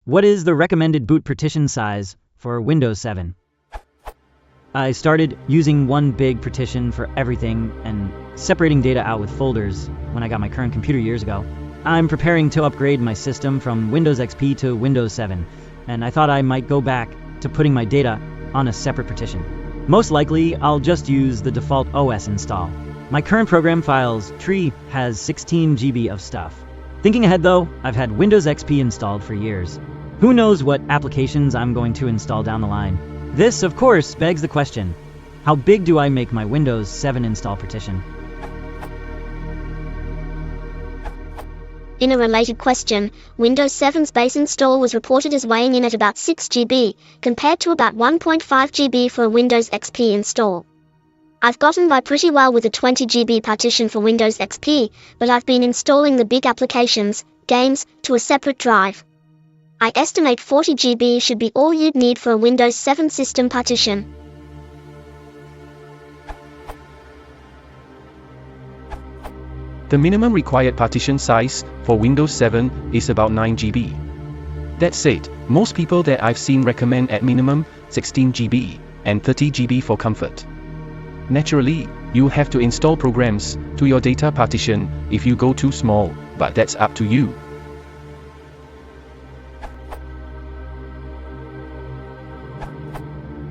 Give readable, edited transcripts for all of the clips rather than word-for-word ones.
What is the recommended boot partition size for Windows 7? I started using one big partition for everything and separating data out with folders when I got my current computer years ago. I'm preparing to upgrade my system from Windows XP to Windows 7, and I thought I might go back to putting my data on a separate partition. Most likely, I'll just use the default OS install. My current program files tree has 16 GB of stuff. Thinking ahead though, I've had Windows XP installed for years. Who knows what applications I'm going to install down the line? This, of course, begs the question, how big do I make my Windows 7 install partition? In a related question, Windows 7's base install was reported as weighing in at about 6 GB, compared to about 1.5 GB for a Windows XP install. I've gotten by pretty well with a 20 GB partition for Windows XP, but I've been installing the big applications, games, to a separate drive. I estimate 40 GB should be all you'd need for a Windows 7 system partition. The minimum required partition size for Windows 7 is about 9 GB. That said, most people that I've seen recommend at minimum 16 GB and 30 GB for comfort. Naturally, you have to install programs to your data partition if you go too small, but that's up to you.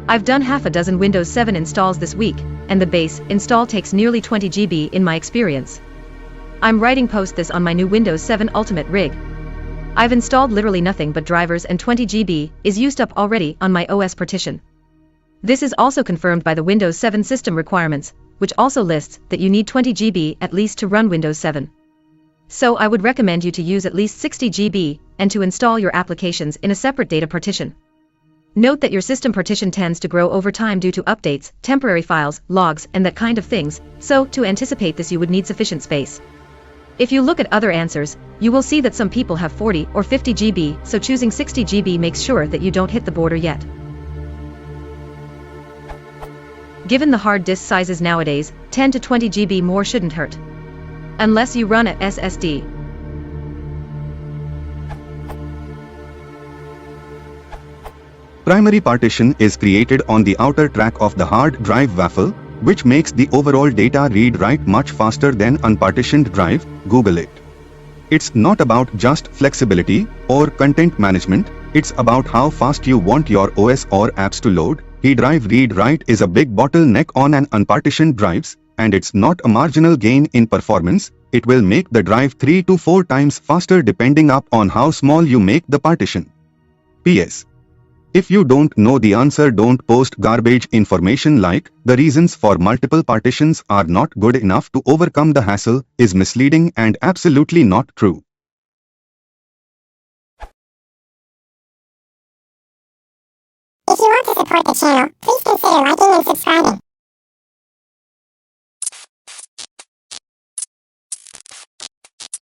I've done half a dozen Windows 7 installs this week, and the base install takes nearly 20 GB in my experience. I'm writing post this on my new Windows 7 Ultimate rig. I've installed literally nothing but drivers and 20 GB is used up already on my OS partition. This is also confirmed by the Windows 7 system requirements, which also lists that you need 20 GB at least to run Windows 7. So I would recommend you to use at least 60 GB and to install your applications in a separate data partition. Note that your system partition tends to grow over time due to updates, temporary files, logs, and that kind of things, so to anticipate this you would need sufficient space. If you look at other answers, you will see that some people have 40 or 50 GB, so choosing 60 GB makes sure that you don't hit the border yet. Given the hard disk sizes nowadays, 10 to 20 GB more shouldn't hurt. Unless you run a SSD. Primary partition is created on the outer track of the hard drive waffle, which makes the overall data read-write much faster than unpartitioned drive. Google it. It's not about just flexibility or content management, it's about how fast you want your OS or apps to load. Drive read-write is a big bottleneck on an unpartitioned drives, and it's not a marginal gain in performance. It will make the drive 3 to 4 times faster depending on how small you make the partition. PS. If you don't know the answer, don't post garbage information like the reasons for multiple partitions are not good enough to overcome the hassle is misleading and absolutely not true. If you want to support the channel, please consider